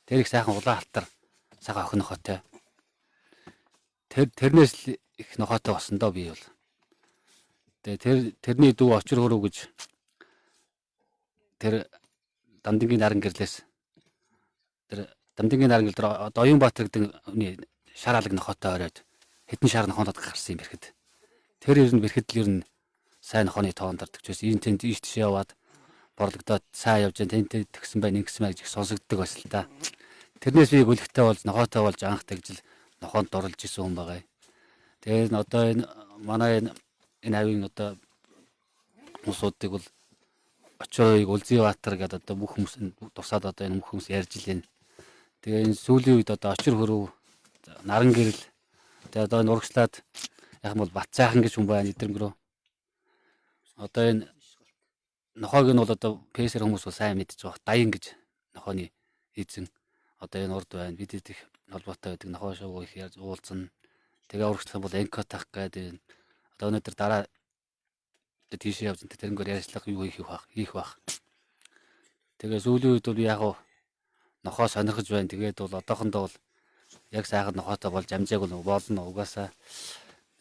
Тэр их сайхан улаан халтар цагаан охин нохоотой. Тэрнээс л их нохоотой болсон доо би бол. Тэгээ тэрний дүү очир хөрөв гэж тэр дамдингийн наран гэрлээс тэр дамдингийн наран гэрэл дээр одоо Оюнбаатар гэдэг хүний шар алаг нохоотой оройд хэдэн шар нохоонод гарсан юм бэрхэд. Тэр ер нь бэрхэд л ер нь сайн нохооны тоонд ордог ч гэсэн энэ тэнд ийш тийш яваад борлогдоод сайн явж тэнтэй тгсэн байна ингэсэн маяг их сонсогддог байсан л та. Тэрнээс би гүлхтэй болж нохоотой болж анх тэгжил нохоонд дурлж исэн хүн байгаа. Тэгээд одоо энэ манай энэ авийн одоо хүмүүсүүдийг бол очоёг Улзивбаатар гэдэг одоо бүх хүмүүс тусаад одоо энэ бүх хүмүүс ярьж илэн. Тэгээ энэ сүүлийн үед одоо очир хөрөв наран гэрэл тэгээ одоо энэ урагшлаад яг нь бол Батцайхан гэж хүн байна эдгэрмөрөө. Одоо энэ нохоог нь бол одоо пэсэр хүмүүс бол сайн мэдж байгаа. Даян гэж нохооны эзэн одоо энэ урд байна. Бид их холбоотой байдаг нохоо шоу их яаж уулзсан. Тэгээ урагшлах бол энко тах гэдэг. Одоо өнөөдөр дараа тийшээ явж тэрнгээр ярьцлах юу хийх байх. Тэгээ сүүлийн үед би яг нохоо сонирхож байна. Тэгээд бол одоохондоо бол яг сайхан нохоотой болж амжааг бол болно. Угаасаа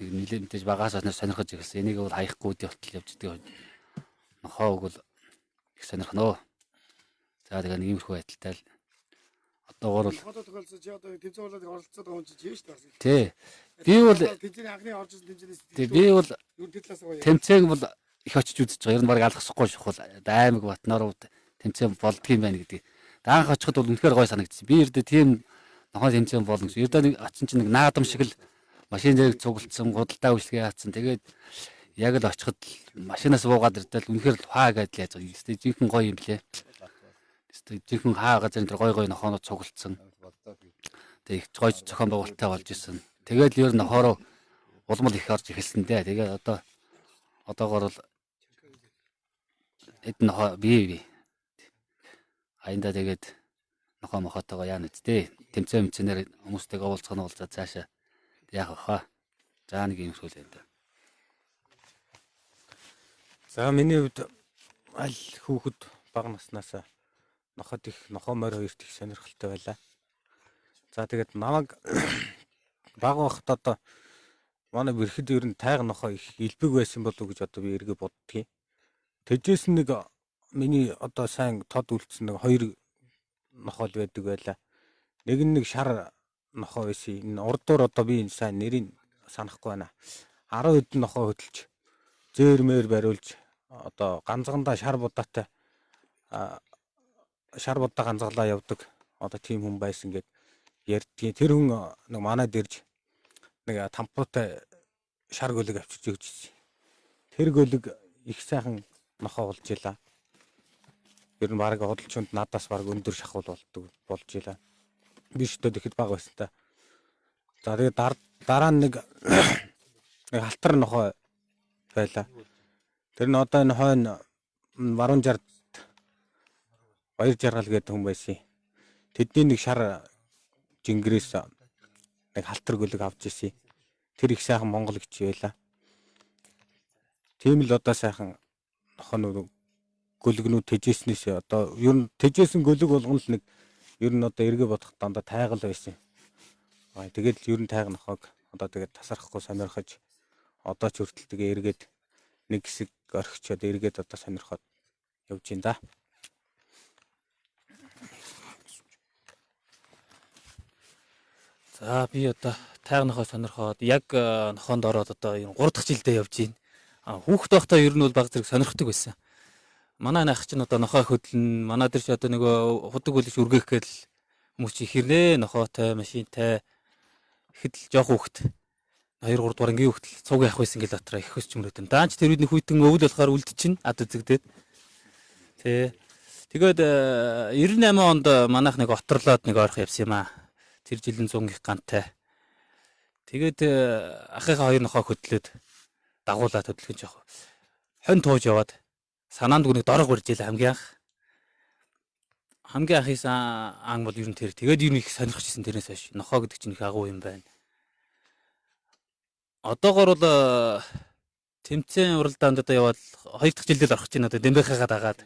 нэг нэлээдэж багаас сонирхож ирсэн. Энийг бол хаяхгүй үдээ болтол явж байгаа. Нохоог бол их сонирхноо. За тэгээ нэг иймэрхүү байдалтай л одоогор бол Нохоо тохиолдсон чи одоо тэмцээн болоод оролцоод байгаа хүн чи тийм шүү дээ. тий. Би бол тэмцээний анхны орж ирсэн тэмцээнээс би бол юу тэтлээс гоё. тэмцээн бол их очиж үзэж байгаа. Ер нь баг алгасахгүй шухал аймаг Батнаар тэмцээн болдгийм байна гэдэг. Анх очиход бол үнэхээр гоё санагдсан. Би ердөө тийм нохоо тэмцээн болно гэж. Ердөө нэг очин чинь нэг наадам шиг л машин дээр цуглдсан, гудалдаа үйлчлэгээ хаацсан. Тэгээд яг л очиход машинаас буугаад ирдэл үнэхээр л хаа гэдэл яаж байгаа. Эсвэл жинхэнэ гоё юм блэ. Эсвэл жинхэнэ хаа газар энэ гоё нохоонод цуглдсан. Тэгээд их гоё зохион байгуулалттай болж исэн. Тэгээд л ер нь нохоороо улмал их орж эхэлсэн дээ. Тэгээд одоогоор бол эдэн нохоо бие. Аянда тэгээд нохоо мохотойгоо яана үсттэй. Тэмцээнээр хүмүүстэйгээ уулзах нь бол цаашаа яах вэ? За нэг юм зүйл энэ. За миний хувьд аль хүүхэд бага наснаас нохоод их нохоо морь хоёрт их сонирхолтой байлаа. За тэгээд намайг бага байхад одоо манай бэрхэд ер нь тайга нохоо их илбэг байсан болов уу гэж одоо би эргээ боддгийг. Тэжээс нэг миний одоо сайн тод үлдсэн нэг хоёр нохоо л байдаг байлаа. Нэг шар нохоо байсан. Энэ урдуур одоо би сайн нэрийг санахгүй байна. 10 хэдэн нохоо хөдөлж зээрмээр бариулж одоо ганцгандаа шар будаатай шар будаа ганцглаа явдаг. Одоо тийм хүн байсан гэд ярьдгийн. Тэр хүн нэг манайд ирж нэг тампуутай шар гөлөг авчирч өгч. Тэр гөлөг их сайхан нохоо болж илаа. Ер нь баг хөдөлчөнд надаас баг өндөр шахуул болдог болж илаа. Би шүтээд ихэд бага байсан та. За тэгээд дараа нь нэг халтар нохоо байлаа. Тэр нь одоо энэ хойно баруун жард баяр жаргал гэдэг хүн байсан. Тэдний нэг шар жингэрээс нэг халтар гөлөг авч ирсэн. Тэр их сайхан монгол гिच байлаа. Тийм л одоо сайхан нохоо гөлөгнүүд тэжээснээс одоо ер нь тэжээсэн гөлөг болгоно л нэг ер нь одоо эргээ бодох дандаа тайгал байсан. Тэгээд ер нь тайга нохоог одоо тэгээд тасархахгүй сонирхож одоо ч хүртэл тэгээ эргээд нэг хэсэг орхичоод эргээд одоо сонирхоод явж байна да. За би одоо тайга нохоо сонирхоод яг нохоонд ороод одоо энэ 3 дахь жилдээ явж байна. Хүүхэд байхдаа ер нь бол баг зэрэг сонирхдаг байсан. Манай ах чинь одоо нохоо хөдлөн манай дээр ч одоо нөгөө худаг үлж үргэх гээл хүмүүс чи хэрнээ нохоотой машинтай ихэд л жоох хүүхэд 2 3 дугаар ангийн хүүхэд цуг явах байсан гэл дотроо их хөсч мөрөдөн. Даанч тэр үед нэг хүйтэн өвөл болохоор үлдчихин ад үзэгдээд. Тэгээд 98 онд манайх нэг оторлоод нэг орох явсан юм аа. Тэр жилийн 100 их гантай. Тэгээд ахыхаа 2 нохоо хөдлөөд дагуулаад хөдлөх жоох. Хонь тууж яваад санаанд гүнийг дорог урж ийлээ хамгийн анх. хамгийн анх хийсэн ан бол ер нь тэр. Тэгээд ер нь их сонирхчихсэн тэрнээс хойш. Нохоо гэдэг чинь их агуу юм байна. Одоогор бол тэмцээн уралдаанд одоо яваад 2 дахь жилдээ л орох чинь одоо Дембэхагаа дагаад.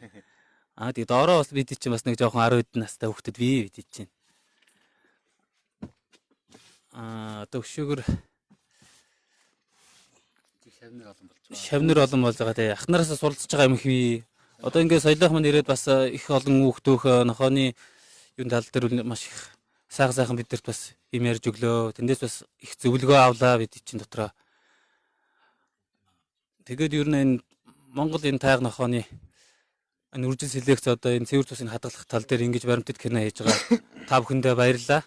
Тэгээд ороо бас бид чинь бас нэг жоохон 10 хэдэн настай хүүхдэд бий бид чинь. Одоо өшөөгөр шавнар олон болж байгаа тий. Ахнараасаа суралцж байгаа юм их бий. Одоо ингээд соёлынх мань ирээд бас их олон хүүхдөөх нохооны юун тал дээр маш их сайхан бидэрт бас юм ярьж өглөө. Тэндээс бас их зөвлөгөө авлаа бид чинь дотроо. Тэгээд ер нь энэ Монгол энэ тайг нохооны энэ үржил селекц одоо энэ цэвэр тусын хадгалах тал дээр ингэж баримтат кино хийж байгаа. Та бүхэндээ баярлалаа.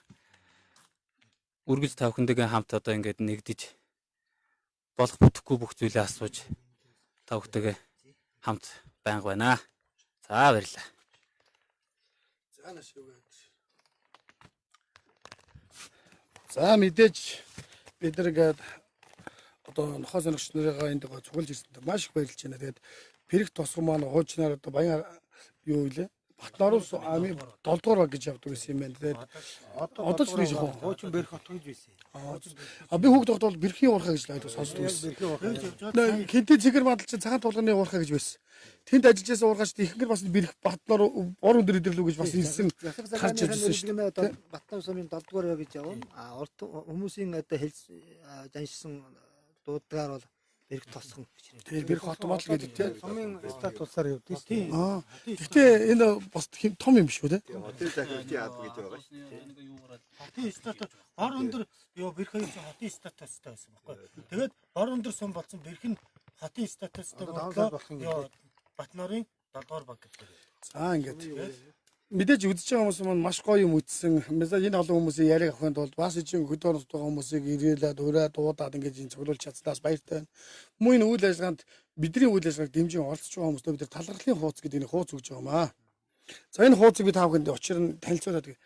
Үргэлж та бүхэндээ хамт одоо ингээд нэгдэж болох бүтэхгүй бүх зүйлээ асууж та бүхэндээ хамт байнга байна. За баярлалаа. За нашгүй. За мэдээж бид нэгээд одоо нохоо сонирхч нарыгаа энд цуглаж ирсэнтэй маш их баярлж байна. Тэгээд Пэрэг тосгон маань хуучнаар одоо баян юу илээ? Батнарус амын 7 дугаар баг гэж явдаг байсан юм байна. Тэгээд одоо ч нэг жоохон Хуучин Бэрх хот гэж байсан. би хүүхд тогт бол Бэрхийн уурхай гэж л сонсдог байсан. Хинтээ цэгэр бадалч цагаан тулганы уурхай гэж байсан. Тэнд ажиллаж байсан уурхайч ихэнх бас Бэрх Батнар ор өндөр идэрлүү гэж бас ирсэн харж ирсэн шүү дээ. Батнар сумын 7 дугаар гэж явна. Урт хүмүүсийн одоо хэлс жаншсан дуудгаар бол Бэрх тосхон гэж нэр. Тэгээ Бэрх хот модл гэдэг тийм. Сумын статусаар явдаг тийм. Гэхдээ энэ бас том юм биш үү те? Хотын захирагчийн ад гэж байгаа шүү. Хотын статус ор өндөр ёо Бэрхийн хотын статустай байсан байхгүй. Тэгээд ор өндөр сум болсон Бэрх нь хотын статустай боллоо. Ёо Батнарын 7 дугаар баг гэдэг. За ингээд мэдээж үзэж байгаа хүмүүс маань маш гоё юм үзсэн. Mesela энэ олон хүмүүсийн яриаг авахын тулд бас ижин хөдөө орнот байгаа хүмүүсийг ирээлээд ураад дуудаад ингэж энэ цуглуулж чадсанаас баяртай байна. Мөн энэ үйл ажиллагаанд бидний үйл ажиллагааг дэмжин оролцож байгаа хүмүүстээ бид талархлын хууц гэдэг нэг хууц өгж байгаа юм аа. За энэ хууцыг би та бүхэнд учир нь танилцуулаад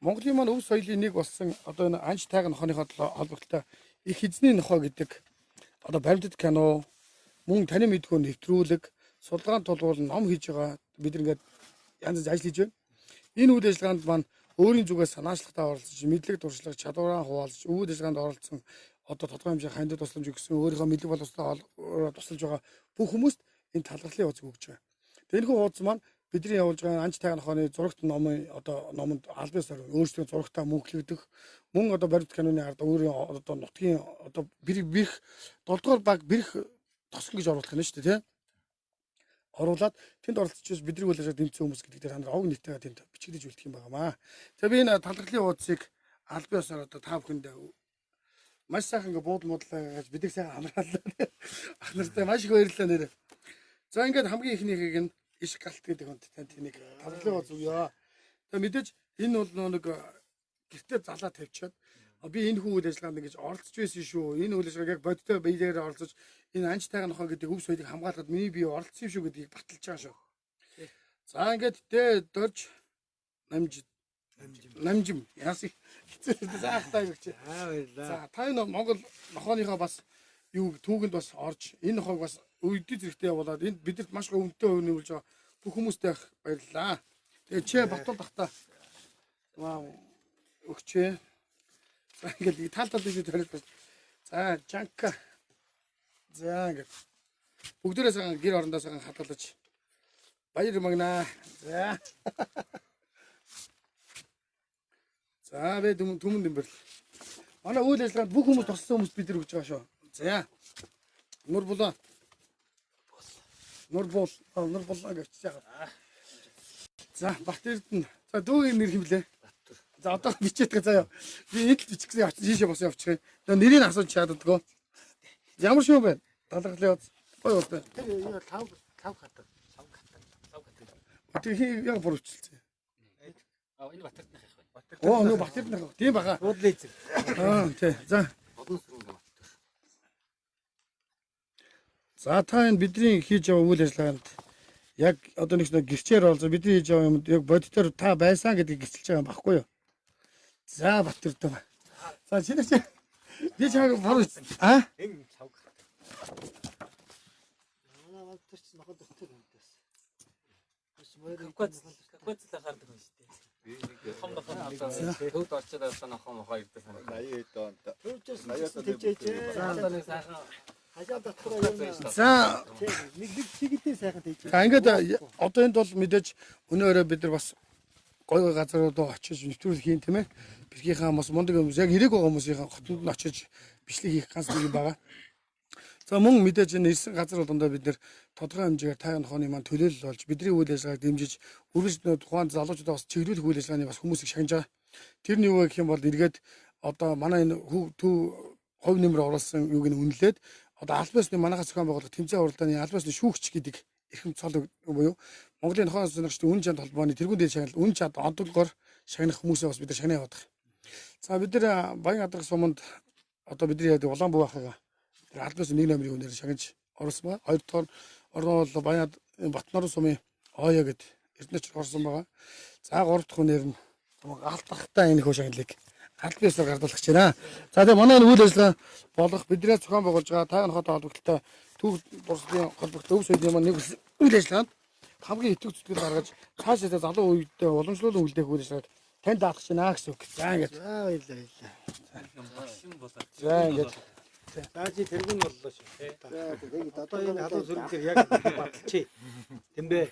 Монголын маань өв соёлын нэг болсон одоо энэ анч тайган нохооныхоо холбогдолтой их эзний нохоо гэдэг одоо баримтат кино мөн таны мэдхүү нэвтрүүлэг судалгаан тулгуур ном хийж байгаа бид ингээд янз бүр ажил хийж байна. Энэ үйл ажиллагаанд маань өөрийн зүгээс санаачлагтай оролцож, мэдлэг туршлага, чадвараа хуваалцаж, үйл ажиллагаанд оролцсон одоо тодорхой хэмжээний хандив тусламж өгсөн, өөрийнхөө мэдлэг боловсролтой тусалж байгаа бүх хүмүүст энэ талархлын хуудас өгж байгаа. Тэрхүү хуудас маань бидний явуулж байгаа анч тайган нохооны зурагт номын одоо номонд албан ёсоор өөрсдийн зурагтаа мөнхлөгдөх, мөн одоо баримт киноны ард өөрийн одоо нутгийн одоо Бэрх 7 дугаар баг Бэрх тосгон гэж оруулах нь шүү дээ, тийм. Оруулаад тэнд оролцож бидний үйл ажиллагаанд дэмжсэн хүмүүс гэдэг дээр ханаа ог нийтэйгээ тэнд бичигдэж үлдэх юм байнамаа. Тэгээ би энэ талархлын хуудсыг албан ёсоор одоо та бүхэнд маш сайхан ингээ буудал муудлаа гэж бидийг сайхан амраалаа. Ах нартай маш их баярлалаа нэрээ. За ингээд хамгийн ихнийхийг нь иш галт гэдэг хүнд танд тэнийг талархлын хуудас өгье. Тэгээ мэдээж энэ бол нэг гэртээ залаа тавьчаад би энэ хүн үйл ажиллагаанд ингэж оролцож байсан шүү. Энэ үйл ажиллагааг яг бодтой биеээр оролцож энэ анч тайган нохоо гэдэг өв соёлыг хамгаалахад миний бие оролцсон юм шүү гэдгийг баталж байгаа шүү. За ингээд дэ дорж намжим яасыг заахтай гэж. За та энэ Монгол нохооныхоо бас юу түүхэнд бас орж энэ нохоог бас үедэд зэрэгтэй явуулаад энд бидэрт маш гоё үнэтэй өвн нэмэлж байгаа бүх хүмүүстээ баярлалаа. Тэгээ чи Батул бахта вау өгчээ. За ингээд тал биш төрөл бас. За жанка. За ингээд бүгдээрээ сайхан гэр орондоо сайхан хадгалж баяр магнаа. За. За бэ түмэн дэмбэрл. Манай үйл ажиллагаанд бүх хүмүүс туссан хүмүүст бид нар өгч байгаа шүү. За. Нур булаа гэж яагаад. За Бат Эрдэнэ. За дүүгийн нэр хэмлээ. За одоо бичээд заяа. Би энд л бичсэн очиж шишээ босоо явчих юм. Тэгээ нэрийг асууж чаддаггүй. Ямар шүү бэ? Талархлын хуудас. Гой бол байна. Тэр юу 5 хатаг. Тэгээ яг бүрвчилсэн. Энэ Батэрднийх их байна. Оо нөө Батэрднийх. Тийм бага. Буудлын эзэн. Тий. За. За та энэ бидний хийж байгаа үйл ажиллагаанд яг одоо нэг гэрчээр олзоо бидний хийж байгаа юмд яг бодитоор та байсан гэдгийг гисэлж байгаа юм баггүй юу? За Батэрдэн. За чиний би чамайг бороо. Энэ цав. Манай Батэрч ноход өгтөр юмдээс. Кавказ л хардаг юм шүү дээ. Том нохоо төвд орчод байсан нохоо мохоо ирдэг санагдав. 80 онд Төвчөөс 80-аад тэжээж. Одоо нэг сайхан Хажаа дотроо юм. За Нэг чиглэлтэй сайхан тэжээж. за ингээд одоо энд бол мэдээж өнөөрөө бид нар бас гой газрууд очиж нэвтрүүлэг хийн тийм ээ. Бирхийнхаа бас мундаг хүмүүс яг ирээгүй хүмүүсийн хотод нь очиж бичлэг хийх ганц нэг юм байгаа. За мөн мэдээж энэ ирсэн газар болгондоо бид нэр тодорхой хэмжээгээр тайван нохооны маань төлөөлөл болж бидний үйл ажиллагааг дэмжиж үргэлж тухайн залуучуудаа бас чиглүүлэх үйл ажиллагааны бас хүмүүсийг шагнаж байгаа. Тэр нь юу гэх юм бол эргээд одоо манай энэ төв хувь нэмэр оруулсан юуг нь үнэлээд одоо аль биесны манайхаас зохион байгуулах тэмцээн уралдааны аль биесны шүүгч гэдэг эрхэм цол буюу Монголын нохоо сонирхчдын үнэ чанд холбооны тэргүүн дээл шагнал үнэ чад одолгоор шагнах хүмүүсээ бас бид нар шагнаа яваад байгаа. За бид нар Баян Адрах суманд одоо бидний яадаг Улаанбуу ахыгаа тэр аль биесны 1 номерын үнээр шагнаж оруулсан байгаа. Хоёр дахь орно бол Баян Батнарын сумын Оё гэд эрдэнэч орсон байгаа. За гурав дахь үнээр нь алтахтай энэ хөө шагналыг аль биесээр гардуулах гэж байна. За тэгээ манай үйл ажиллагаа болох бидний зохион байгуулж байгаа тайван нохоотой холбогдолтой төв дурслын холбогдол өв соёлын маань нэг үйл ажиллагаанд хамгийн итгэв зүтгэл гаргаж цаашаа залуу үедээ уламжлуулан үлдээх үйл ажиллагааг танд даатгах чинь аа гэсэн үг. За ингээд. За баярлалаа. машин болоод. За ингээд. За чи тэргүүн боллоо шүү. Тэгээд Одоо энэ халуун сүргээр яг баталчи. Тэмбэ.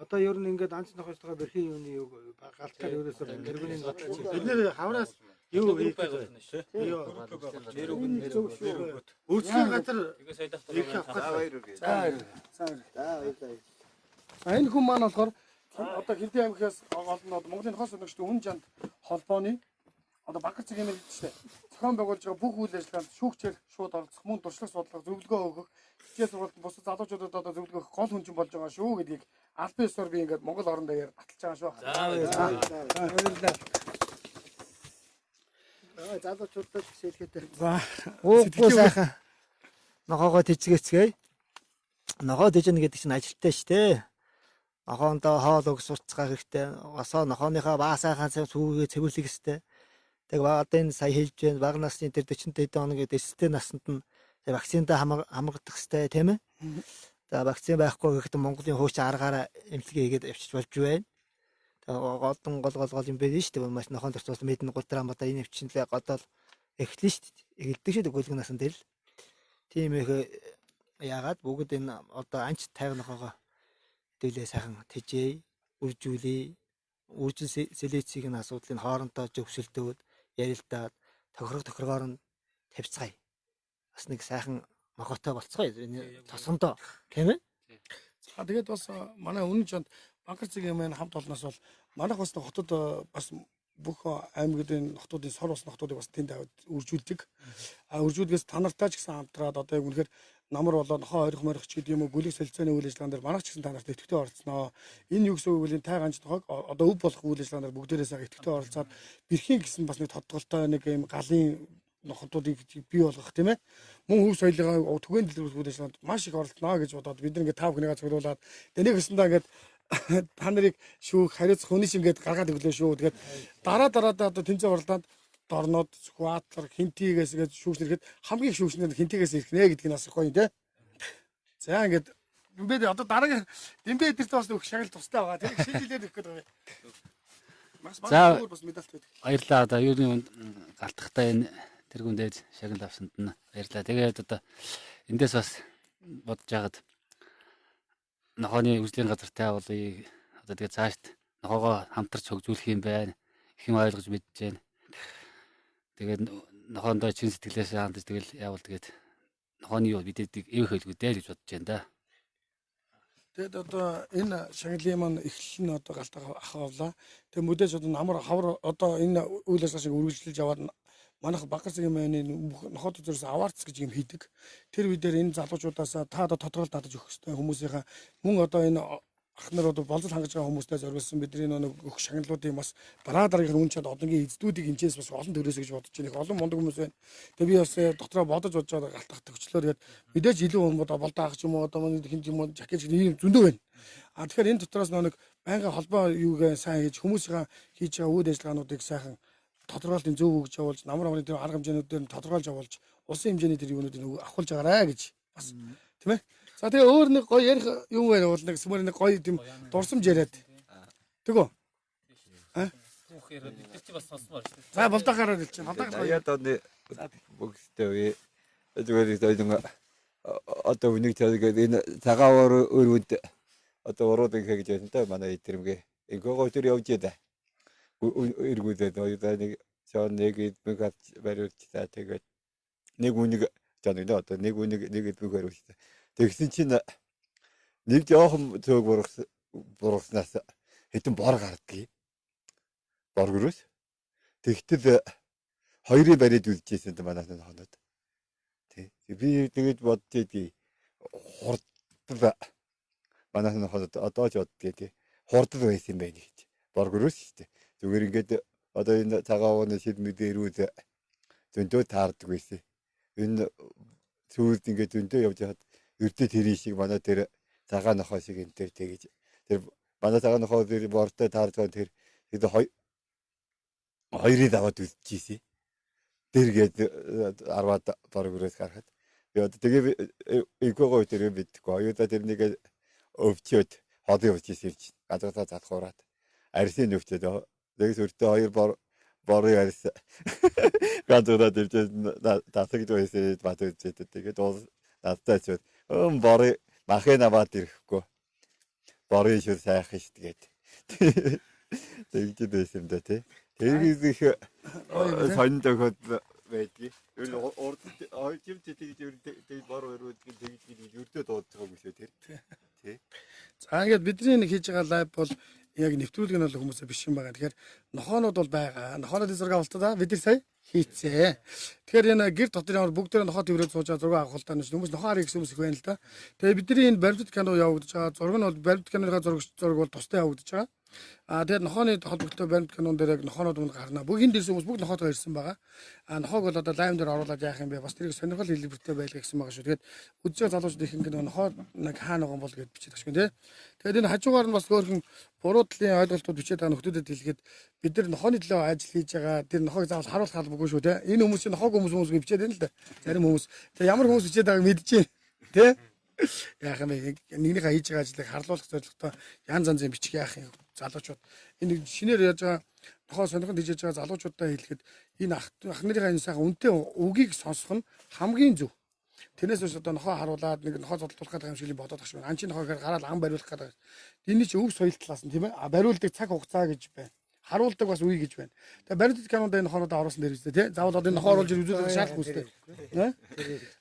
Одоо ер нь ингээд анц нохоостойгоо бэрхийн юуны юу галтаар ерөөсөө тэргүүнийг баталчи. Бид нэр хавраас юу хийх гэж байна шүү. Нэр үг нэр үг. Үйлчлэх газар Тэгээ саядах их авах. За баяр үргээ. За баярлалаа. Энэ хүн маань болохоор одоо Хилдэн аймгаас олно Монголын нохоо сонирхчдын үн чанд холбооны одоо Бакар цэг юм хэлдэг шүү дээ. Зохион байгуулж байгаа бүх үйл ажиллагаанд шүүгчээр шууд оролцох, мөн туршлага судлах, зөвлөгөө өгөх, хичээл сургалтанд бусад залуучуудад одоо зөвлөгөө өгөх гол хүчин болж байгаа шүү гэдгийг аль биесээр би ингээд Монгол орон даяар баталж байгаа шүү. За баярлалаа. залуучуудад хэлэхэд За өө сайхан нохоогоо тэжгээцгээе. Нохоо тэжнэ гэдэг чинь ажилттай шүү дээ. Нохоондоо хоол өгс сурцгаа хэрэгтэй. Осоо нохооныхоо баа сайхан сүүгээ цэвэрлэх хэрэгтэй. Тэг одоо энэ сая хэлж байна. Бага насны тэр 40 дэд хоногийн дэстэй насанд нь вакцинда хамгаалах хэрэгтэй тийм ээ. За вакцин байхгүй гэхдээ Монголын хуучин аргаараа эмчилгээ хийгээд явчих болж байна. Тэг гол юм байна шүү дээ. Маш нохоонд орцуулсан мэдэн гултрам одоо энэ эмчилгээ годол эхлэн шүү дээ. Эхэлдэг шүү дээ гүйлгэн насанд л. Тийм их яагаад бүгд энэ одоо анч тайван нохоогоо хэдүүлээ сайхан тэжээ, үржүүлээ. Үржил селецийг нь асуудлыг хоорондоо зөвшөлдөөд ярилдаад тохиргоор нь тавьцгаая. Бас нэг сайхан нохоотой болцгоё. Энэ тосгондоо тийм ээ. За тэгээд бас манай үнэн чанд Бакар цэгийн маань хамт олноос бол манайх бас хотод бас бүх аймагуудын хотуудын сор бас хотуудыг бас тэнд үржүүлдэг. Үржүүлгээс та нартай ч гэсэн хамтраад одоо яг үнэхээр намар болоод нохоо ойрох морих ч гэдэг юм уу гүлэг солилцооны үйл ажиллагаан дээр манайх ч гэсэн та нарт идэвхтэй оролцсноо. Энэ юу гэсэн үг вэ? Тай ганц нохоог одоо өв болох үйл ажиллагаан дээр бүгдээрээ сайхан идэвхтэй оролцоод бэрхийн гэсэн бас нэг тодголтой нэг юм галын нохотуудыг бий болгох тийм ээ. Мөн хөв соёлын түгээн дэлгэрүүлэх үйл ажиллагаанд маш их оролцсноо гэж бодоод бид нэг тав хүнийгээ цуглуулад тэнийг гэсэндээ ингээд та нарыг шүүх хариуцах хүний шиг ингээд гаргаад өглөө шүү. Тэгээд дараадаа одоо тэнцээ уралдаанд дорнод скватлер хинтигээс ингээд шүүгчнэрхэд хамгийн их шүүгчнэр хинтигээс ирэх нэ гэдгийг бас гоё тий. За ингээд дэмбэ одоо дараагийн дэмбэ эдэрт бас нэг шагнал тустай байгаа. Тэр шийдэлээд өгөх гэдэг. За бас медалт байдаг. баярлалаа. Одоо юуны галтахтай энэ тэргүүн дээд шагнал авсанд нь баярлалаа. Тэгээд одоо эндээс бас бодож хагаад нохооны үржлийн газартай болъё. Одоо тэгээд цаашд нохоогоо хамтарч хөгжүүлэх юм байна. Их юм ойлгож мэдж байна. Тэгээд нохоондоо чин сэтгэлээс хандаж тэгэл яавал тэгээд нохооны юу бидэдэг эвх хэлгүү дээр гэж бодож байна да. Тэгээд одоо энэ шагналын маань эхлэл нь одоо галтаа ахавлаа. Тэгээд мэдээж одоо намар хавар одоо энэ үйл ажиллагаа шиг үргэлжлүүлж яваад манайх Бакар цэгийн маань нохоод зүрээс аваарц гэж юм хийдэг. Тэр үе дээр энэ залуучуудаасаа та одоо тодорхойлт татаж өгөх хэрэгтэй хүмүүсийнхаа мөн одоо энэ ах нар одоо болзол хангаж байгаа хүмүүстэй зориулсан бидний нэг өгөх шагналуудын бас дараагийн үн чад одонгийн эздүүдийг энэчээс бас олон төрөөс гэж бодож байна. Их олон мундаг хүмүүс байна. Тэгээ би бас дотроо бодож байгаа галтах төгчлөөр тэгээд мэдээж илүү хүмүүс болдоо ах ч юм уу одоо хин юм жакет ийм зөндөө байна. Тэгэхээр энэ дотроос нэг байнгын холбоо юугээ сайн хийж хүмүүсийн хийж байгаа үйл ажиллагаануудыг сайхан тодорхойлтын зөв өгж явуулж намар амны тэр арга хэмжээнүүдээр нь тодорхойлж явуулж улсын хэмжээний тэр юунуудыг авахулж байгаарэ гэж бас тийм ээ. За тэгээ өөр нэг гоё ярих юм байна бол нэг сүмөр нэг гоё тийм дурсамж яриад. Тэгвэл Түүхээр бид чи бас сонсмоор шүү дээ. за болдохоор хэлчих. Болдохоор. Яа таны бүгстэй үе. Зүгээр нэг одоо үнийг тэгээд энэ цагаан өрөөнд одоо уруудыг хийж байсан та манай эдгэрэмгээ. Энгөө тэр явж яда. Эргүүлээд одоо нэг чон нэг эдмэг бариулж та тэгээд нэг үнийг жаа нэг одоо нэг үнийг нэг эдмэг бариулж та. Тэгсэн чинь нэг жоохон цөг бургаснаас хэдэн бор гардгийг. Боргөрөөс. Тэгтэл хоёрыг бариад үлдчихсэн та манаас нэг хоноод. Тий. Би тэгээд боддгийг хурдтай манаас нэг хоноод одоо ч боддгийг тий. Хурдтай байсан юм байна гэж. Боргөрөөс шүү дээ. Зүгээр ингээд одоо энэ цагаан ууны шилмэд ирүүл зөндөө таардаг байсан. Энэ сүүлд ингээд зөндөө явж хаад өрдөө тэрий шиг манай тэр цагаан нохоо шиг энэ тэр тэгэж тэр манай цагаан нохоо тэр бортой таарж байгаа тэр хоёрыг аваад үлдчихсэн. Тэргээд 10-аад боргөрөөс гарахад би одоо тэгээ ээгөө тэр бидгүй оюута тэрнийг өвчөөд ходын өвчсөн чинь газартаа залхуураад арсын өвчөөд тэгээс өртөө 2 борыг арс газартаа тэрч тасагд байсан бат үзээд тэгээд надтай ч борыг махын аваад ирэхгүй борыг шүү сайхан шүү тэгээд тэгж байсан юм да тий. Тэргийз их сонд өгöd байдгийг. Ер нь урд хойчимч тэгж бор өрөөдгийг тэгж өрдөө дууддаг юм шүү тэр. Тий. За ингээд бидний нэг хийж байгаа лайв бол яг нэвтрүүлэг нь бол хүмүүсээ биш юм байгаа. Тэгэхээр нохоонууд бол байгаа. Нохоонуудын зураг авалтаа бид нар сая хийцээ. Тэгэхээр энэ гэр дотор ямар бүгдээ нохоо төврөөд сууж байгаа зураг авах л тань хүмүүс нохоо харах гэсэн хүмүүс их байна л да. Тэгээ бидний энэ баримтат кино явагдаж байгаа. Зураг нь бол баримтат киноныхаа зураг бол тустай явагдаж байгаа. Тэгээд нохооны холбогдолтой баримт кинон дээр яг нохоонууд мөн гарна. Бүгд ирсэн хүмүүс бүгд нохоотойгоо ирсэн байгаа. Нохоог бол одоо лайв дээр оруулаад яах юм бэ? Бас тэрийг сонирхол хэлбэртэй байлгаа гэсэн байгаа шүү. Тэгээд үдшээ залуучууд их ингэ нохоо нэг хаана байгаа юм бол гэж бичиж тагшгүй тий. Тэгээд энэ хажуугаар нь бас өөрхөн буруу талын ойлголтууд бичээд байгаа нөхдүүдэд хэлгээд бид нар нохооны төлөө ажил хийж байгаа. Тэр нохоог заавал харуулах албагүй шүү тий. Энэ хүмүүс чинь нохоог хүмүүс бичээд байна л да. Зарим хүмүүс. Тэгээд ямар хүмүүс бичээд байгааг мэдчихээн тий. Яах юм бэ? Нэгнийхээ хийж байгаа ажлыг харлуулах зорилготой янз янзын бичих яах юм залуучууд. Энэ шинээр яаж байгаа нохоо сонирхонд хийж байгаа залуучуудаа хэлэхэд энэ ах нарынхаа энэ сайхан үнэтэй үгийг сонсох нь хамгийн зөв. Тэрнээс биш одоо нохоо харуулад нэг нохоо зодлуулах гэдэг юм шиг бодоод тахш байна. Анчи нохоо гэхээр гараад ам бариулах гэдэг. Эний чи өв соёл талаас нь тийм ээ. Бариулдаг цаг хугацаа гэж байна. Харуулдаг бас үе гэж байна. Тэгээ баримтат канонд энэ нохоонуудаа оруулсан дээр үстэй тий. Заавал одоо энэ нохоо оруулж үзүүлэх шаардлагагүй үстэй.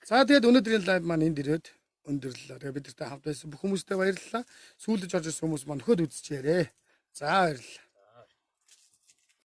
За тэгээд өнөөдрийн лайв маань энд ирээд өндөрлөө. Тэгээ бид нартай хамт байсан бүх хүмүүстээ баярлалаа. Сүүлдэж орж ирсэн хүмүүс маань нөхөд үзчихээрээ. За баярлалаа.